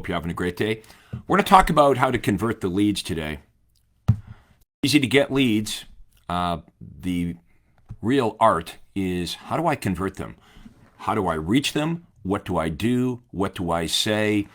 Hope you're having a great day. We're going to talk about how to convert the leads today. Easy to get leads. The real art is, how do I convert them? How do I reach them? What do I do? What do I say?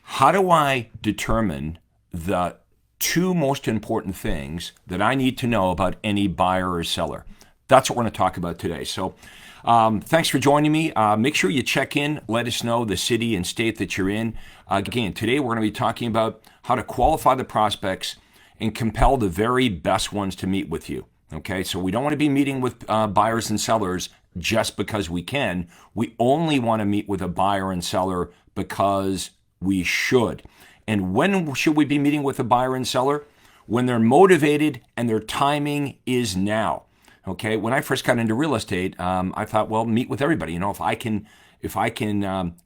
How do I determine the two most important things that I need to know about any buyer or seller? That's what we're going to talk about today. So thanks for joining me. Make sure you check in. Let us know the city and state that you're in. Again, today we're going to be talking about how to qualify the prospects and compel the very best ones to meet with you. Okay, so we don't want to be meeting with buyers and sellers just because we can. We only want to meet with a buyer and seller because we should. And when should we be meeting with a buyer and seller? When they're motivated and their timing is now. Okay, when I first got into real estate, I thought, well, meet with everybody. You know, if I can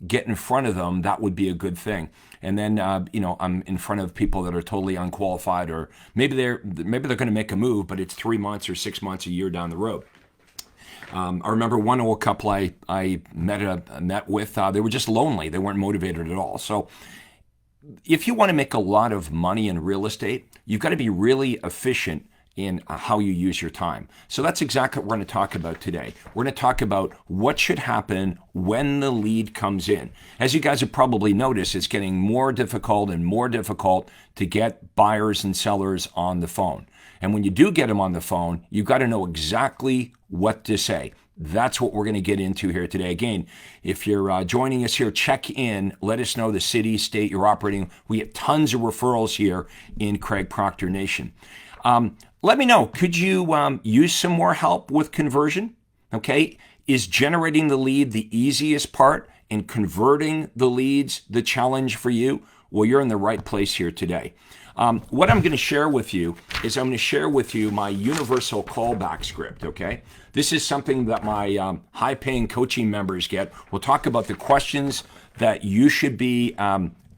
get in front of them, that would be a good thing. And then, I'm in front of people that are totally unqualified, or maybe they're going to make a move, but it's 3 months or 6 months, a year down the road. I remember one old couple I met with. They were just lonely. They weren't motivated at all. So if you want to make a lot of money in real estate, you've got to be really efficient in how you use your time. So that's exactly what we're going to talk about today. We're going to talk about what should happen when the lead comes in. As you guys have probably noticed, it's getting more difficult and more difficult to get buyers and sellers on the phone. And when you do get them on the phone, you've got to know exactly what to say. That's what we're going to get into here today. Again, if you're joining us here, check in. Let us know the city, state you're operating. We get tons of referrals here in Craig Proctor Nation. Let me know, could you use some more help with conversion? Okay, is generating the lead the easiest part and converting the leads the challenge for you? Well, you're in the right place here today. What I'm going to share with you is I'm going to share with you my universal callback script, okay? This is something that my high-paying coaching members get. We'll talk about the questions that you should be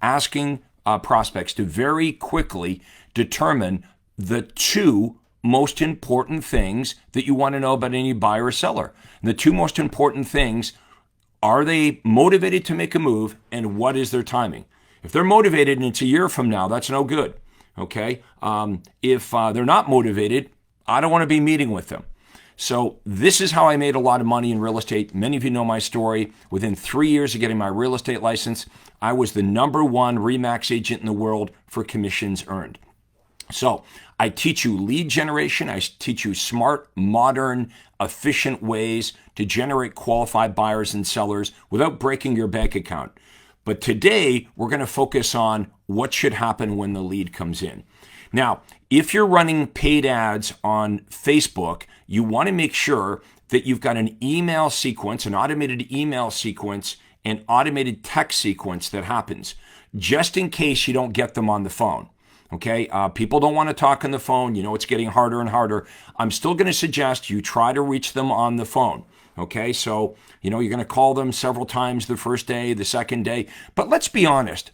asking prospects to very quickly determine the two most important things that you want to know about any buyer or seller. And the two most important things, are they motivated to make a move, and what is their timing? If they're motivated and it's a year from now, that's no good. Okay. If they're not motivated, I don't want to be meeting with them. So this is how I made a lot of money in real estate. Many of you know my story. Within 3 years of getting my real estate license, I was the #1 RE/MAX agent in the world for commissions earned. So I teach you lead generation. I teach you smart, modern, efficient ways to generate qualified buyers and sellers without breaking your bank account. But today, we're going to focus on what should happen when the lead comes in. Now, if you're running paid ads on Facebook, you want to make sure that you've got an email sequence, an automated email sequence, and automated text sequence that happens, just in case you don't get them on the phone. Okay, people don't want to talk on the phone. You know, it's getting harder and harder. I'm still going to suggest you try to reach them on the phone. Okay, so, you're going to call them several times the first day, the second day. But let's be honest.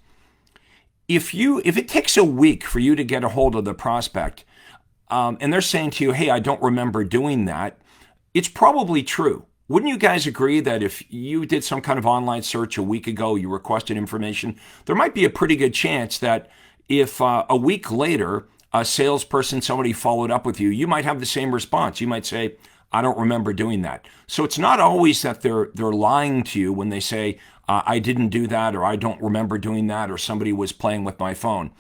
If it takes a week for you to get a hold of the prospect, and they're saying to you, hey, I don't remember doing that, it's probably true. Wouldn't you guys agree that if you did some kind of online search a week ago, you requested information, there might be a pretty good chance that if a week later, a salesperson, somebody followed up with you, you might have the same response. You might say, I don't remember doing that. So it's not always that they're lying to you when they say, I didn't do that, or I don't remember doing that, or somebody was playing with my phone.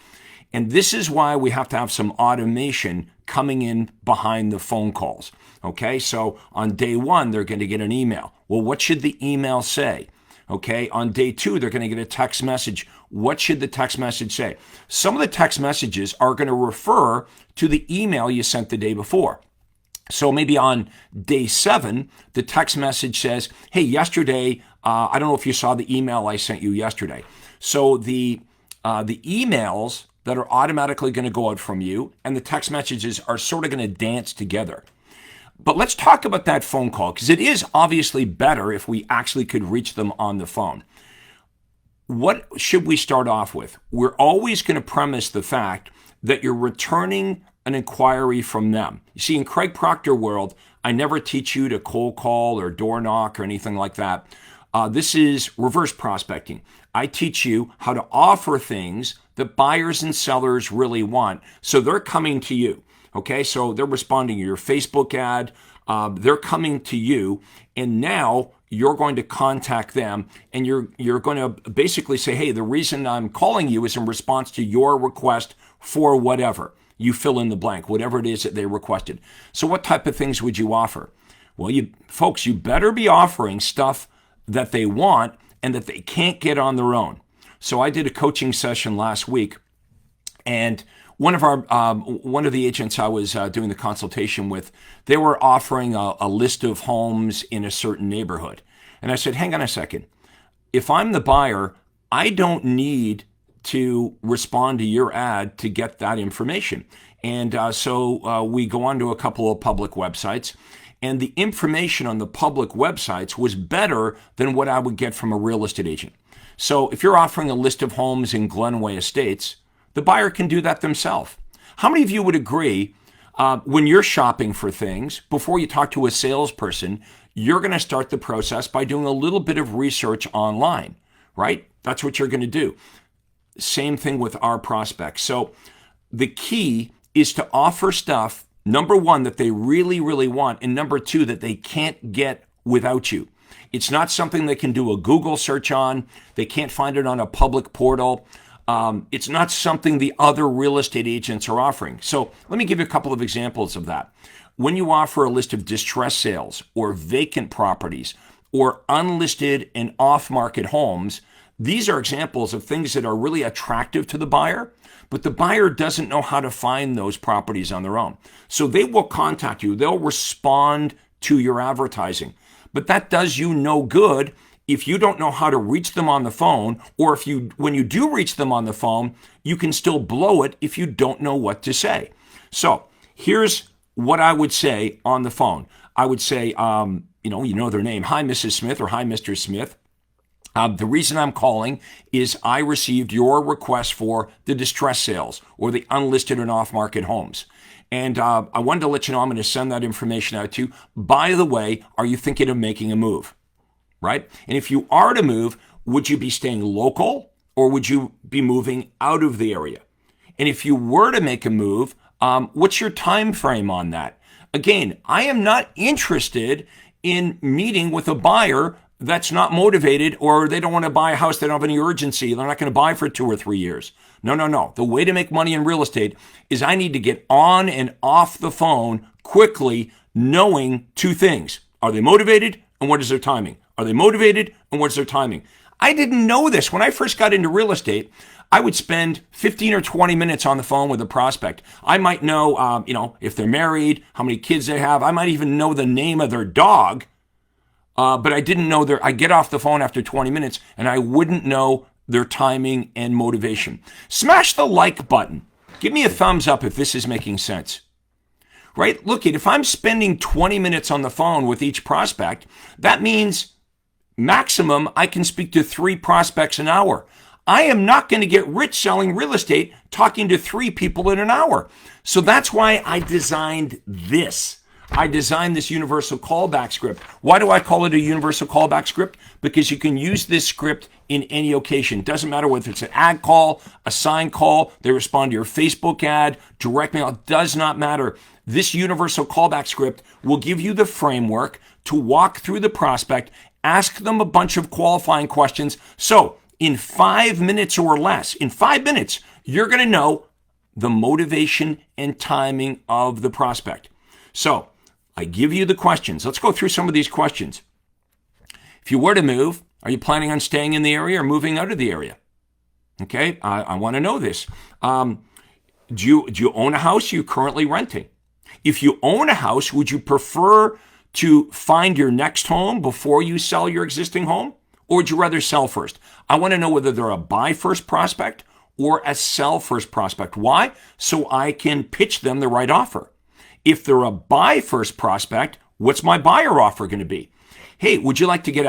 And this is why we have to have some automation coming in behind the phone calls. Okay, so on day 1, they're going to get an email. Well, what should the email say? Okay, on day 2, they're going to get a text message. What should the text message say? Some of the text messages are going to refer to the email you sent the day before. So maybe on day 7, the text message says, hey, yesterday, I don't know if you saw the email I sent you yesterday. So the emails that are automatically going to go out from you and the text messages are sort of going to dance together. But let's talk about that phone call, because it is obviously better if we actually could reach them on the phone. What should we start off with? We're always going to premise the fact that you're returning an inquiry from them. You see, in Craig Proctor world, I never teach you to cold call or door knock or anything like that. This is reverse prospecting. I teach you how to offer things that buyers and sellers really want. So they're coming to you. Okay, so they're responding to your Facebook ad. They're coming to you, and now you're going to contact them, and you're going to basically say, hey, the reason I'm calling you is in response to your request for whatever. You fill in the blank, whatever it is that they requested. So what type of things would you offer? Well, you better be offering stuff that they want and that they can't get on their own. So I did a coaching session last week, and one of the agents I was doing the consultation with, they were offering a list of homes in a certain neighborhood. And I said, hang on a second. If I'm the buyer, I don't need to respond to your ad to get that information. And so we go onto a couple of public websites, and the information on the public websites was better than what I would get from a real estate agent. So if you're offering a list of homes in Glenway Estates, the buyer can do that themselves. How many of you would agree when you're shopping for things, before you talk to a salesperson, you're going to start the process by doing a little bit of research online, right? That's what you're going to do. Same thing with our prospects. So the key is to offer stuff, number one, that they really, really want, and number two, that they can't get without you. It's not something they can do a Google search on. They can't find it on a public portal. It's not something the other real estate agents are offering. So let me give you a couple of examples of that. When you offer a list of distressed sales or vacant properties or unlisted and off-market homes, these are examples of things that are really attractive to the buyer, but the buyer doesn't know how to find those properties on their own. So they will contact you. They'll respond to your advertising. But that does you no good if you don't know how to reach them on the phone, or when you do reach them on the phone, you can still blow it if you don't know what to say. So here's what I would say on the phone. I would say, you know their name. Hi, Mrs. Smith, or hi, Mr. Smith. The reason I'm calling is I received your request for the distress sales or the unlisted and off-market homes. And I wanted to let you know I'm going to send that information out to you. By the way, are you thinking of making a move? Right? And if you are to move, would you be staying local or would you be moving out of the area? And if you were to make a move, what's your time frame on that? Again, I am not interested in meeting with a buyer that's not motivated, or they don't want to buy a house, they don't have any urgency, they're not going to buy for 2 or 3 years. No. The way to make money in real estate is I need to get on and off the phone quickly, knowing 2 things. Are they motivated, and what is their timing? Are they motivated, and what's their timing? I didn't know this. When I first got into real estate, I would spend 15 or 20 minutes on the phone with a prospect. I might know, if they're married, how many kids they have. I might even know the name of their dog. But I didn't know I get off the phone after 20 minutes and I wouldn't know their timing and motivation. Smash the like button. Give me a thumbs up if this is making sense. Right? Look, if I'm spending 20 minutes on the phone with each prospect, that means maximum I can speak to 3 prospects an hour. I am not going to get rich selling real estate talking to 3 people in an hour. So that's why I designed this. I designed this universal callback script. Why do I call it a universal callback script? Because you can use this script in any occasion. Doesn't matter whether it's an ad call, a sign call, they respond to your Facebook ad, direct mail, it does not matter. This universal callback script will give you the framework to walk through the prospect, ask them a bunch of qualifying questions. So in 5 minutes or less, in 5 minutes, you're going to know the motivation and timing of the prospect. So I give you the questions. Let's go through some of these questions. If you were to move, are you planning on staying in the area or moving out of the area? Okay, I want to know this. Do you own a house you're currently renting? If you own a house, would you prefer to find your next home before you sell your existing home? Or would you rather sell first? I want to know whether they're a buy first prospect or a sell first prospect. Why? So I can pitch them the right offer. If they're a buy first prospect, what's my buyer offer going to be? Hey, would you like to get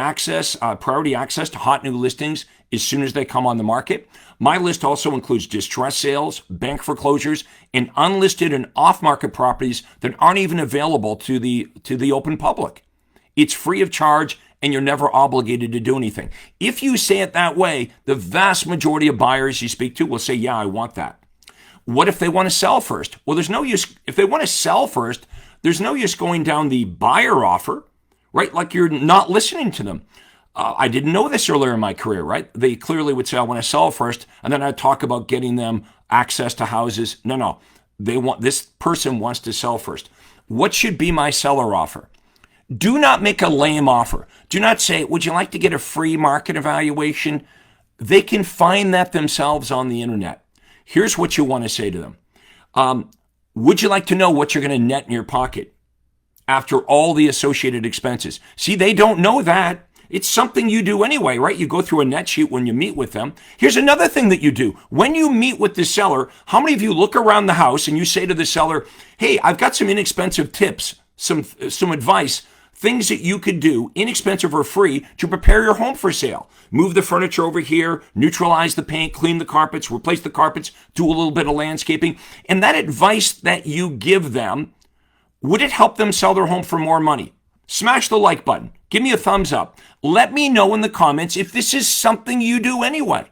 priority access to hot new listings as soon as they come on the market? My list also includes distressed sales, bank foreclosures, and unlisted and off-market properties that aren't even available to the open public. It's free of charge, and you're never obligated to do anything. If you say it that way, the vast majority of buyers you speak to will say, yeah, I want that. What if they want to sell first? Well, there's no use. If they want to sell first, there's no use going down the buyer offer, right? Like you're not listening to them. I didn't know this earlier in my career, right? They clearly would say, I want to sell first, and then I'd talk about getting them access to houses. No. This person wants to sell first. What should be my seller offer? Do not make a lame offer. Do not say, would you like to get a free market evaluation? They can find that themselves on the internet. Here's what you want to say to them. Would you like to know what you're going to net in your pocket after all the associated expenses? See, they don't know that. It's something you do anyway, right? You go through a net sheet when you meet with them. Here's another thing that you do. When you meet with the seller, how many of you look around the house and you say to the seller, hey, I've got some inexpensive tips, some advice, things that you could do, inexpensive or free, to prepare your home for sale. Move the furniture over here, neutralize the paint, clean the carpets, replace the carpets, do a little bit of landscaping. And that advice that you give them, would it help them sell their home for more money? Smash the like button. Give me a thumbs up. Let me know in the comments if this is something you do anyway,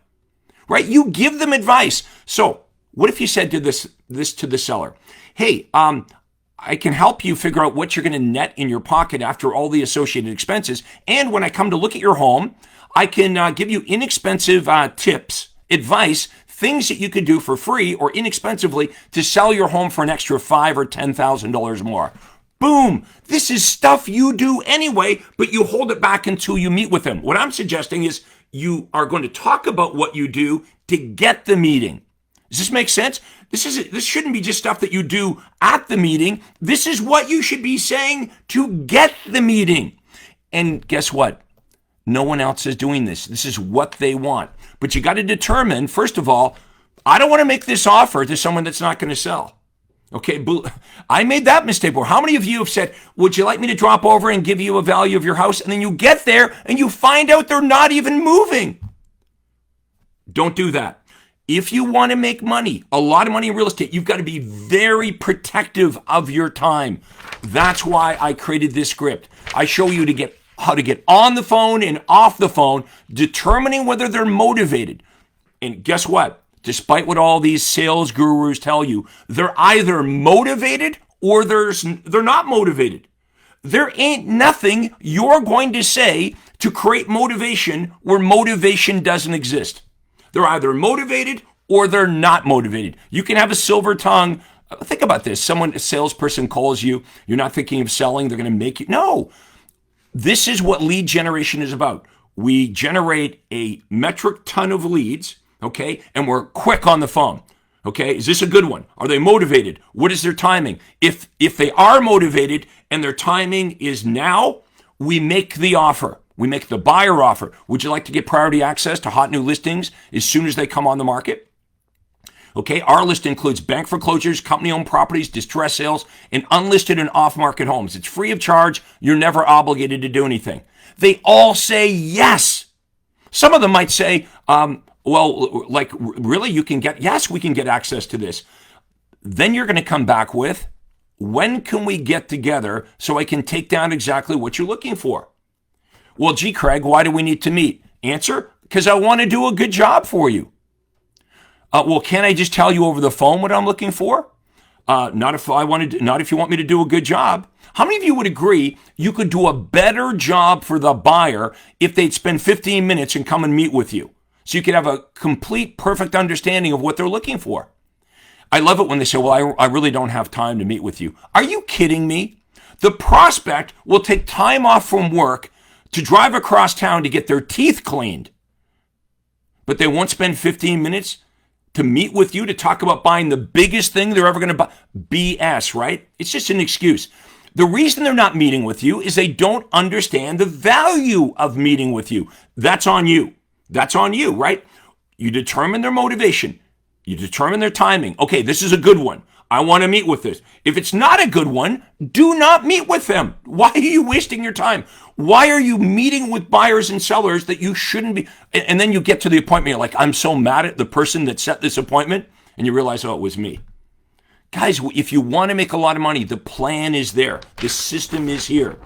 right? You give them advice. So what if you said to this to the seller, hey, I can help you figure out what you're going to net in your pocket after all the associated expenses. And when I come to look at your home, I can give you inexpensive tips, advice, things that you could do for free or inexpensively to sell your home for an extra $5,000 or $10,000 more. Boom. This is stuff you do anyway, but you hold it back until you meet with them. What I'm suggesting is you are going to talk about what you do to get the meeting. Does this make sense? This shouldn't be just stuff that you do at the meeting. This is what you should be saying to get the meeting. And guess what? No one else is doing this. This is what they want. But you got to determine, first of all, I don't want to make this offer to someone that's not going to sell. Okay, I made that mistake before. How many of you have said, would you like me to drop over and give you a value of your house? And then you get there and you find out they're not even moving. Don't do that. If you want to make money, a lot of money in real estate, you've got to be very protective of your time. That's why I created this script. I show you how to get on the phone and off the phone, determining whether they're motivated. And guess what? Despite what all these sales gurus tell you, they're either motivated or they're not motivated. There ain't nothing you're going to say to create motivation where motivation doesn't exist. They're either motivated or they're not motivated. You can have a silver tongue. Think about this. A salesperson calls you. You're not thinking of selling. They're going to make you. No. This is what lead generation is about. We generate a metric ton of leads. Okay, and we're quick on the phone. Okay, is this a good one? Are they motivated? What is their timing? If they are motivated and their timing is now, we make the offer. We make the buyer offer. Would you like to get priority access to hot new listings as soon as they come on the market? Okay, our list includes bank foreclosures, company-owned properties, distress sales, and unlisted and off-market homes. It's free of charge. You're never obligated to do anything. They all say yes. Some of them might say, well, like, really, yes, we can get access to this. Then you're going to come back with, when can we get together so I can take down exactly what you're looking for? Well, gee, Craig, why do we need to meet? Answer, because I want to do a good job for you. Well, can't I just tell you over the phone what I'm looking for? Not if you want me to do a good job. How many of you would agree you could do a better job for the buyer if they'd spend 15 minutes and come and meet with you? So you can have a complete, perfect understanding of what they're looking for. I love it when they say, well, I really don't have time to meet with you. Are you kidding me? The prospect will take time off from work to drive across town to get their teeth cleaned. But they won't spend 15 minutes to meet with you to talk about buying the biggest thing they're ever going to buy. BS, right? It's just an excuse. The reason they're not meeting with you is they don't understand the value of meeting with you. That's on you. That's on you, right? You determine their motivation. You determine their timing. Okay, this is a good one. I want to meet with this. If it's not a good one, do not meet with them. Why are you wasting your time? Why are you meeting with buyers and sellers that you shouldn't be? And then you get to the appointment, you're like, I'm so mad at the person that set this appointment. And you realize, oh, it was me. Guys, if you want to make a lot of money, the plan is there. The system is here.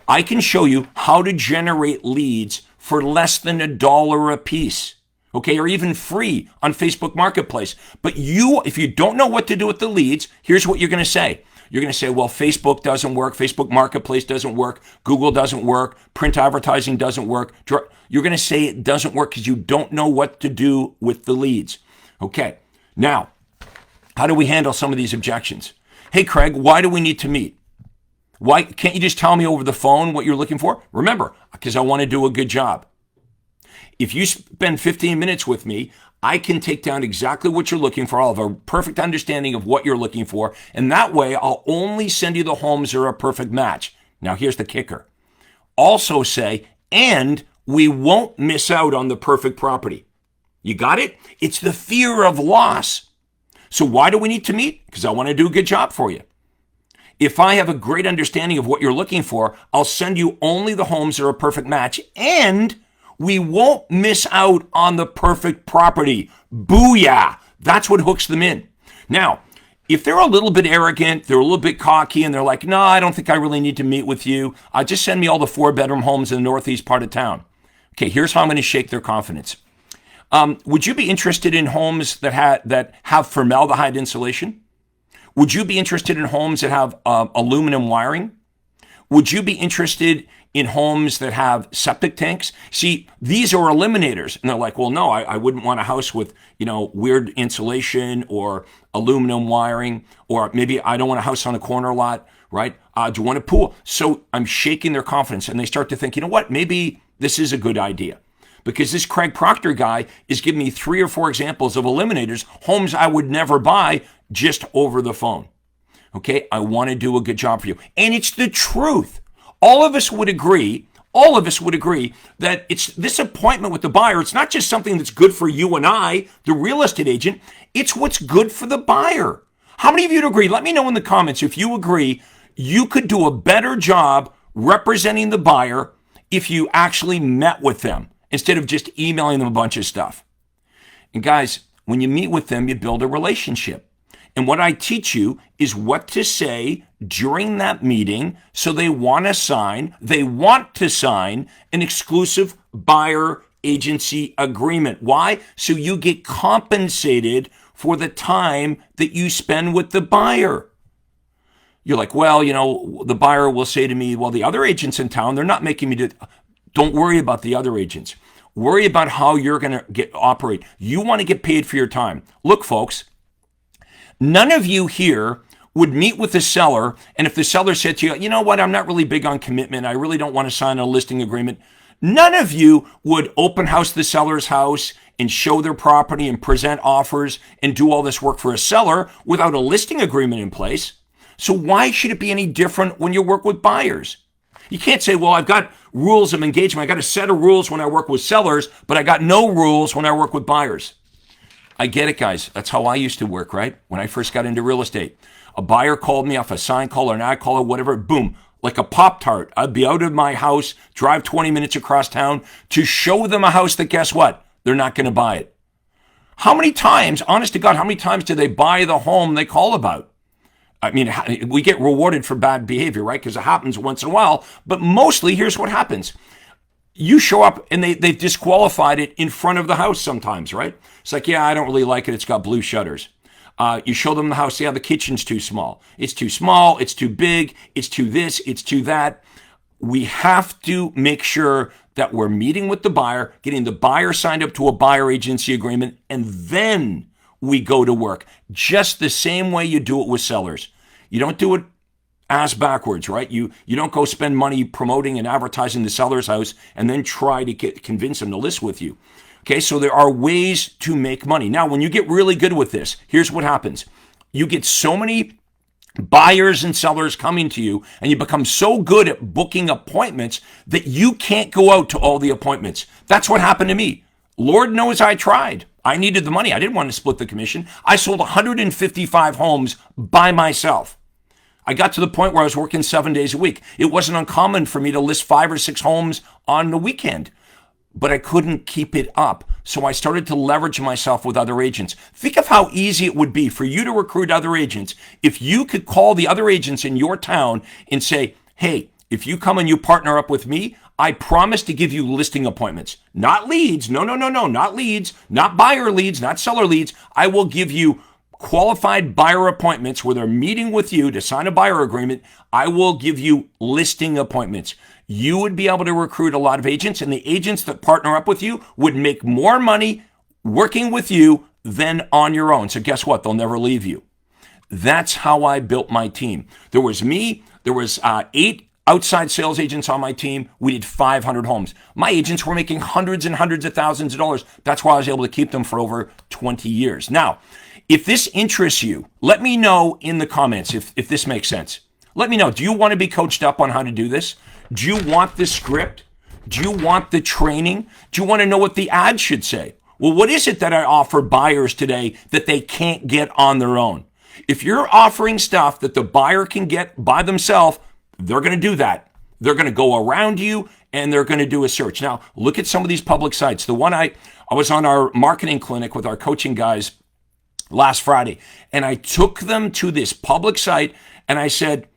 I can show you how to generate leads for less than $1 a piece, okay, or even free on Facebook Marketplace. But if you don't know what to do with the leads, here's what you're going to say. You're going to say, well, Facebook doesn't work, Facebook Marketplace doesn't work, Google doesn't work, print advertising doesn't work. You're going to say it doesn't work because you don't know what to do with the leads. Okay, now, how do we handle some of these objections? Hey, Craig, why do we need to meet? Why can't you just tell me over the phone what you're looking for? Remember, because I want to do a good job. If you spend 15 minutes with me, I can take down exactly what you're looking for. I'll have a perfect understanding of what you're looking for. And that way, I'll only send you the homes that are a perfect match. Now, here's the kicker. Also say, and we won't miss out on the perfect property. You got it? It's the fear of loss. So why do we need to meet? Because I want to do a good job for you. If I have a great understanding of what you're looking for, I'll send you only the homes that are a perfect match, and we won't miss out on the perfect property. Booyah! That's what hooks them in. Now, if they're a little bit arrogant, they're a little bit cocky, and they're like, no, I don't think I really need to meet with you. Just send me all the 4-bedroom homes in the northeast part of town. Okay, here's how I'm going to shake their confidence. Would you be interested in homes that have formaldehyde insulation? Would you be interested in homes that have aluminum wiring? Would you be interested in homes that have septic tanks? See, these are eliminators. And they're like, well, no, I wouldn't want a house with, weird insulation or aluminum wiring, or maybe I don't want a house on a corner lot, right? Do you want a pool? So I'm shaking their confidence, and they start to think, you know what, maybe this is a good idea. Because this Craig Proctor guy is giving me 3 or 4 examples of eliminators, homes I would never buy just over the phone. Okay, I want to do a good job for you. And it's the truth. All of us would agree that it's this appointment with the buyer. It's not just something that's good for you and I, the real estate agent. It's what's good for the buyer. How many of you would agree? Let me know in the comments if you agree you could do a better job representing the buyer if you actually met with them instead of just emailing them a bunch of stuff. And guys, when you meet with them, you build a relationship. And what I teach you is what to say during that meeting so they want to sign an exclusive buyer agency agreement. Why? So you get compensated for the time that you spend with the buyer. You're like, well, the buyer will say to me, well, the other agents in town, they're not making me do. Don't worry about the other agents. Worry about how you're going to operate. You want to get paid for your time. Look, folks, none of you here would meet with the seller, and if the seller said to you, you know what, I'm not really big on commitment. I really don't want to sign a listing agreement. None of you would open house the seller's house and show their property and present offers and do all this work for a seller without a listing agreement in place. So why should it be any different when you work with buyers? You can't say, well, I've got rules of engagement. I got a set of rules when I work with sellers, but I got no rules when I work with buyers. I get it, guys. That's how I used to work, right? When I first got into real estate. A buyer called me off a sign call or an ad call or whatever, boom, like a Pop-Tart. I'd be out of my house, drive 20 minutes across town to show them a house that, guess what? They're not going to buy it. How many times, honest to God, how many times do they buy the home they call about? I mean, we get rewarded for bad behavior, right? Because it happens once in a while. But mostly, here's what happens. You show up and they've disqualified it in front of the house sometimes, right? It's like, yeah, I don't really like it. It's got blue shutters. You show them the house. Yeah, the kitchen's too small. It's too small. It's too big. It's too this. It's too that. We have to make sure that we're meeting with the buyer, getting the buyer signed up to a buyer agency agreement, and then we go to work. Just the same way you do it with sellers. You don't do it ass backwards, right? You don't go spend money promoting and advertising the seller's house and then try to convince them to list with you. Okay, so there are ways to make money. Now, when you get really good with this, here's what happens. You get so many buyers and sellers coming to you, and you become so good at booking appointments that you can't go out to all the appointments. That's what happened to me. Lord knows I tried. I needed the money. I didn't want to split the commission. I sold 155 homes by myself. I got to the point where I was working 7 days a week. It wasn't uncommon for me to list 5 or 6 homes on the weekend, but I couldn't keep it up. So I started to leverage myself with other agents. Think of how easy it would be for you to recruit other agents if you could call the other agents in your town and say, hey, If you come and you partner up with me, I promise to give you listing appointments, not leads. No, not leads, not buyer leads, not seller leads. I will give you qualified buyer appointments where they're meeting with you to sign a buyer agreement. I will give you listing appointments. You would be able to recruit a lot of agents, and the agents that partner up with you would make more money working with you than on your own. So guess what? They'll never leave you. That's how I built my team. There was me. There was 8 outside sales agents on my team. We did 500 homes. My agents were making hundreds and hundreds of thousands of dollars. That's why I was able to keep them for over 20 years. Now, if this interests you, let me know in the comments if this makes sense. Let me know. Do you want to be coached up on how to do this? Do you want the script? Do you want the training? Do you want to know what the ad should say? Well, what is it that I offer buyers today that they can't get on their own? If you're offering stuff that the buyer can get by themselves, they're going to do that. They're going to go around you and they're going to do a search. Now, look at some of these public sites. The one I was on our marketing clinic with our coaching guys last Friday, and I took them to this public site and I said,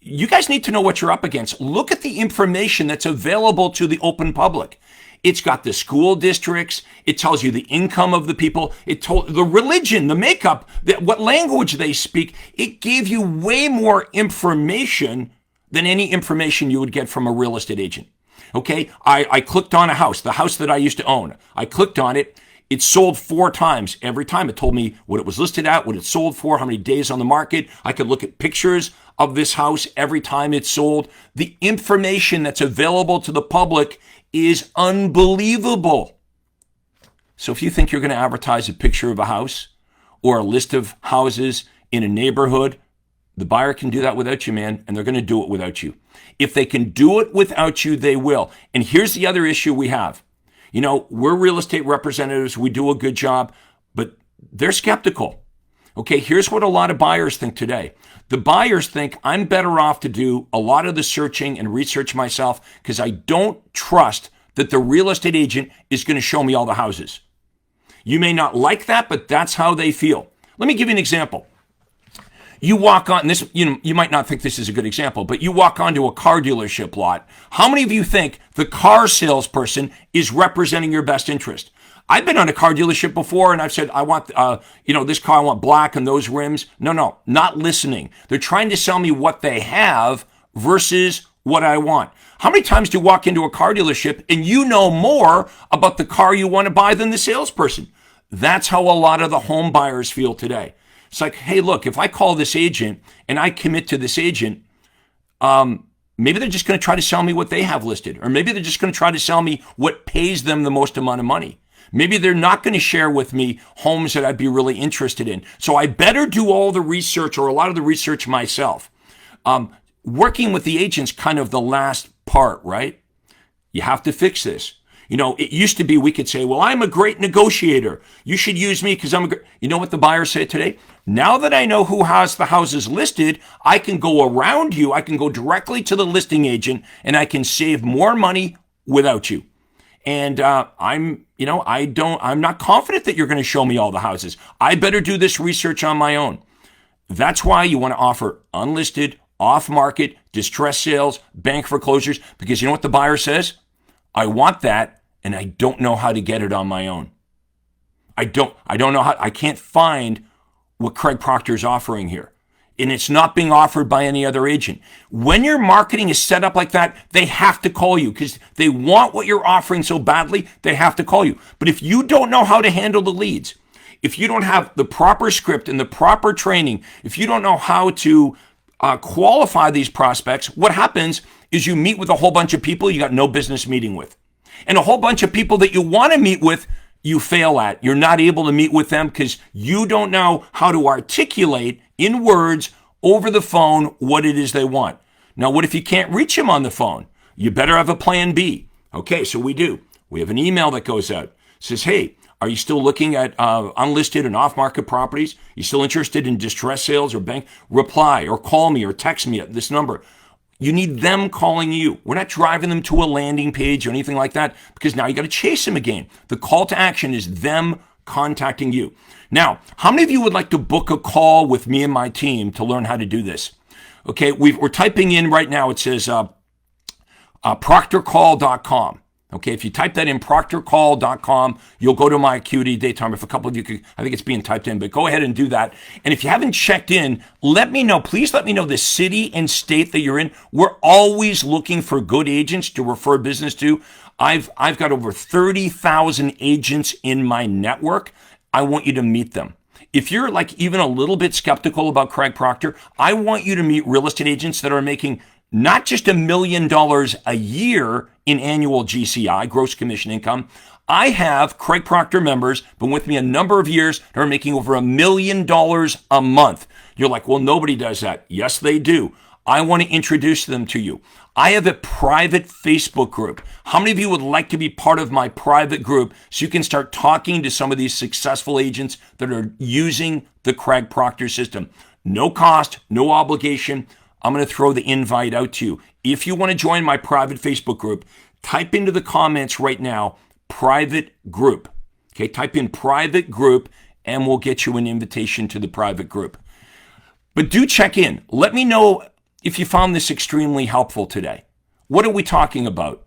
you guys need to know what you're up against. Look at the information that's available to the open public. It's got the school districts. It tells you the income of the people. It told the religion, the makeup, what language they speak. It gave you way more information than any information you would get from a real estate agent. Okay, I clicked on a house, the house that I used to own. I clicked on it. It sold 4 times. Every time it told me what it was listed at, what it sold for, how many days on the market. I could look at pictures of this house every time it sold. The information that's available to the public is unbelievable. So if you think you're going to advertise a picture of a house or a list of houses in a neighborhood, the buyer can do that without you, man, and they're going to do it without you. If they can do it without you, they will. And here's the other issue we have. You know, we're real estate representatives. We do a good job, but they're skeptical. Okay, here's what a lot of buyers think today. The buyers think I'm better off to do a lot of the searching and research myself because I don't trust that the real estate agent is going to show me all the houses. You may not like that, but that's how they feel. Let me give you an example. You walk on this, you might not think this is a good example, but you walk onto a car dealership lot. How many of you think the car salesperson is representing your best interest? I've been on a car dealership before and I've said, I want, this car, I want black and those rims. No, not listening. They're trying to sell me what they have versus what I want. How many times do you walk into a car dealership and you know more about the car you want to buy than the salesperson? That's how a lot of the home buyers feel today. It's like, hey, look, if I call this agent and I commit to this agent, maybe they're just going to try to sell me what they have listed. Or maybe they're just going to try to sell me what pays them the most amount of money. Maybe they're not going to share with me homes that I'd be really interested in. So I better do all the research or a lot of the research myself. Working with the agent's kind of the last part, right? You have to fix this. You know, it used to be we could say, well, I'm a great negotiator. You should use me because I'm a great... You know what the buyers say today? Now that I know who has the houses listed, I can go around you. I can go directly to the listing agent and I can save more money without you. And I'm not confident that you're going to show me all the houses. I better do this research on my own. That's why you want to offer unlisted, off-market, distress sales, bank foreclosures, because you know what the buyer says? I want that, and I don't know how to get it on my own. I don't know how, I can't find what Craig Proctor is offering here. And it's not being offered by any other agent. When your marketing is set up like that, they have to call you because they want what you're offering so badly, they have to call you. But if you don't know how to handle the leads, if you don't have the proper script and the proper training, if you don't know how to qualify these prospects, what happens is you meet with a whole bunch of people you got no business meeting with. And a whole bunch of people that you want to meet with, you fail at. You're not able to meet with them because you don't know how to articulate in words over the phone what it is they want. Now, what if you can't reach them on the phone? You better have a plan B. Okay, so we do. We have an email that goes out. It says, hey, are you still looking at unlisted and off-market properties? You still interested in distress sales or bank? Reply or call me or text me at this number. You need them calling you. We're not driving them to a landing page or anything like that because now you got to chase them again. The call to action is them contacting you. Now, how many of you would like to book a call with me and my team to learn how to do this? Okay, we're typing in right now. It says proctorcall.com. Okay, if you type that in, proctorcall.com, you'll go to my Acuity Daytime. If a couple of you could, I think it's being typed in, but go ahead and do that. And if you haven't checked in, let me know. Please let me know the city and state that you're in. We're always looking for good agents to refer business to. I've got over 30,000 agents in my network. I want you to meet them. If you're like even a little bit skeptical about Craig Proctor, I want you to meet real estate agents that are making not just $1 million a year in annual GCI, gross commission income. I have Craig Proctor members, been with me a number of years, that are making over $1 million a month. You're like, well, nobody does that. Yes, they do. I want to introduce them to you. I have a private Facebook group. How many of you would like to be part of my private group so you can start talking to some of these successful agents that are using the Craig Proctor system? No cost, no obligation. I'm going to throw the invite out to you. If you want to join my private Facebook group, type into the comments right now, private group. Okay, type in private group and we'll get you an invitation to the private group. But do check in. Let me know if you found this extremely helpful today. What are we talking about?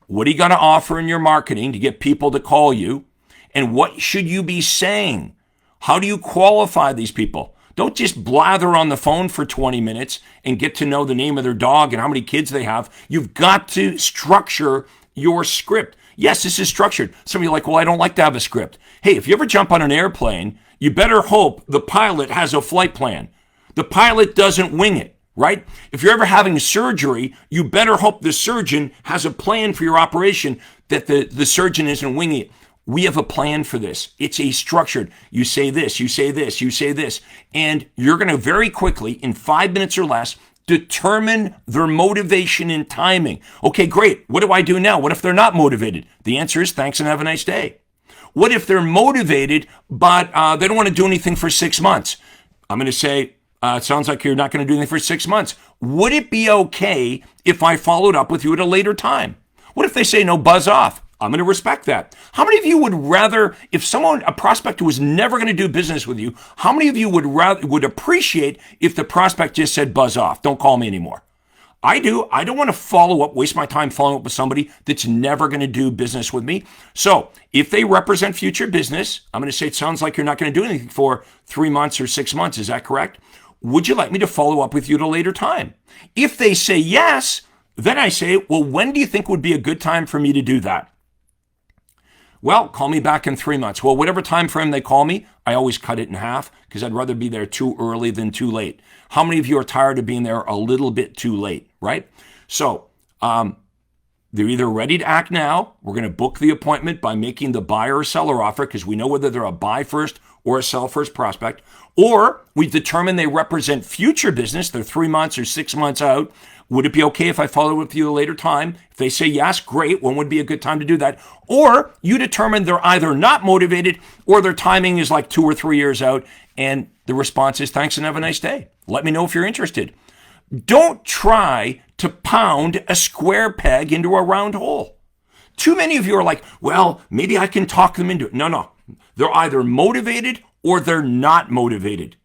What do you got to offer in your marketing to get people to call you? And what should you be saying? How do you qualify these people? Don't just blather on the phone for 20 minutes and get to know the name of their dog and how many kids they have. You've got to structure your script. Yes, this is structured. Some of you are like, well, I don't like to have a script. Hey, if you ever jump on an airplane, you better hope the pilot has a flight plan. The pilot doesn't wing it, right? If you're ever having surgery, you better hope the surgeon has a plan for your operation, that the surgeon isn't winging it. We have a plan for this. It's a structured, you say this, you say this, you say this, and you're going to very quickly, in 5 minutes or less, determine their motivation and timing. Okay, great. What do I do now? What if they're not motivated? The answer is thanks and have a nice day. What if they're motivated, but they don't want to do anything for 6 months? I'm going to say, it sounds like you're not going to do anything for 6 months. Would it be okay if I followed up with you at a later time? What if they say, no, buzz off? I'm going to respect that. How many of you would rather, if a prospect who was never going to do business with you, how many of you would appreciate if the prospect just said, buzz off, don't call me anymore? I do. I don't want to waste my time following up with somebody that's never going to do business with me. So if they represent future business, I'm going to say, it sounds like you're not going to do anything for 3 months or 6 months. Is that correct? Would you like me to follow up with you at a later time? If they say yes, then I say, well, when do you think would be a good time for me to do that? Well, call me back in 3 months. Well, whatever time frame they call me, I always cut it in half because I'd rather be there too early than too late. How many of you are tired of being there a little bit too late, right? So they're either ready to act now. We're going to book the appointment by making the buyer or seller offer because we know whether they're a buy first or a sell first prospect. Or we've determined they represent future business. They're 3 months or 6 months out. Would it be okay if I follow up with you a later time? If they say yes, great. When would be a good time to do that? Or you determine they're either not motivated or their timing is like 2 or 3 years out. And the response is thanks and have a nice day. Let me know if you're interested. Don't try to pound a square peg into a round hole. Too many of you are like, well, maybe I can talk them into it. No. They're either motivated or they're not motivated.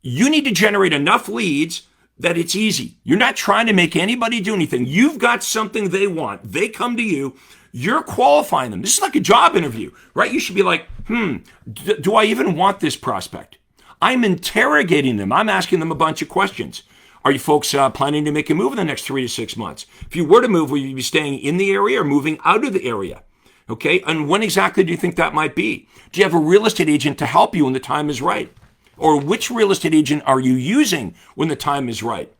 You need to generate enough leads that it's easy. You're not trying to make anybody do anything. You've got something they want. They come to you. You're qualifying them. This is like a job interview, right? You should be like, do I even want this prospect? I'm interrogating them. I'm asking them a bunch of questions. Are you folks planning to make a move in the next 3 to 6 months? If you were to move, will you be staying in the area or moving out of the area? Okay, and when exactly do you think that might be? Do you have a real estate agent to help you when the time is right? Or which real estate agent are you using when the time is right?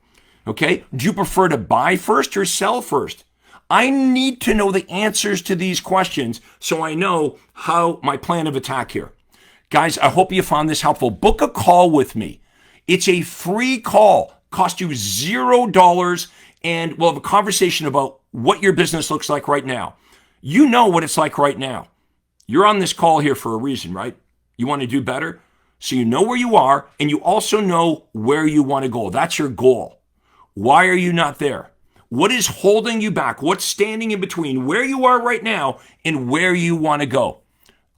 Okay, do you prefer to buy first or sell first? I need to know the answers to these questions so I know how my plan of attack here. Guys, I hope you found this helpful. Book a call with me. It's a free call, cost you $0, and we'll have a conversation about what your business looks like right now. You know what it's like right now. You're on this call here for a reason, right? You want to do better? So you know where you are, and you also know where you want to go. That's your goal. Why are you not there? What is holding you back? What's standing in between where you are right now and where you want to go?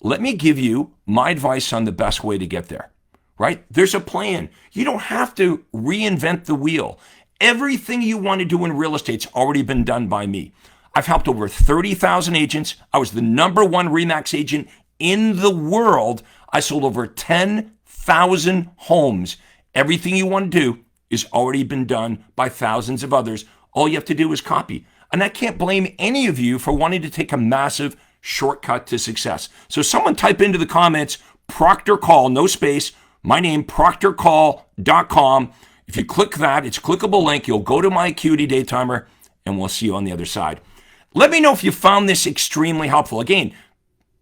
Let me give you my advice on the best way to get there, right? There's a plan. You don't have to reinvent the wheel. Everything you want to do in real estate's already been done by me. I've helped over 30,000 agents. I was the #1 RE/MAX agent in the world. I sold over 10,000 homes. Everything you want to do is already been done by thousands of others. All you have to do is copy. And I can't blame any of you for wanting to take a massive shortcut to success. So someone type into the comments, Proctor Call, no space, my name, proctorcall.com. If you click that, it's a clickable link. You'll go to my Acuity Day Timer, and we'll see you on the other side. Let me know if you found this extremely helpful. Again,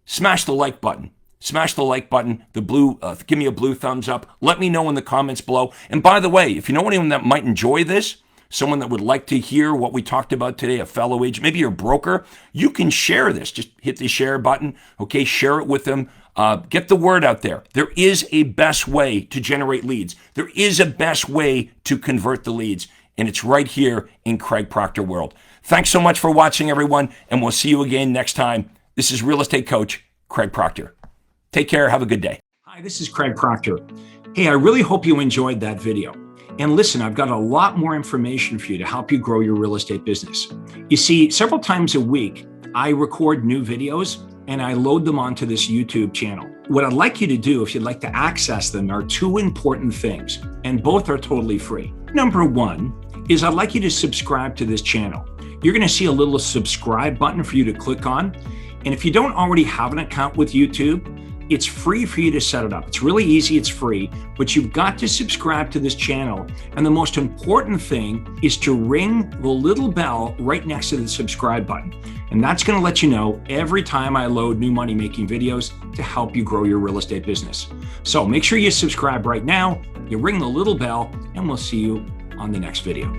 smash the like button. Smash the like button, the blue, give me a blue thumbs up. Let me know in the comments below. And by the way, if you know anyone that might enjoy this, someone that would like to hear what we talked about today, a fellow agent, maybe you're a broker, you can share this. Just hit the share button, okay? Share it with them. Get the word out there. There is a best way to generate leads. There is a best way to convert the leads, and it's right here in Craig Proctor World. Thanks so much for watching, everyone, and we'll see you again next time. This is Real Estate Coach Craig Proctor. Take care. Have a good day. Hi, this is Craig Proctor. Hey, I really hope you enjoyed that video. And listen, I've got a lot more information for you to help you grow your real estate business. You see, several times a week, I record new videos and I load them onto this YouTube channel. What I'd like you to do, if you'd like to access them, are two important things, and both are totally free. Number one is I'd like you to subscribe to this channel. You're going to see a little subscribe button for you to click on. And if you don't already have an account with YouTube, it's free for you to set it up. It's really easy, it's free, but you've got to subscribe to this channel. And the most important thing is to ring the little bell right next to the subscribe button. And that's gonna let you know every time I load new money-making videos to help you grow your real estate business. So make sure you subscribe right now, you ring the little bell, and we'll see you on the next video.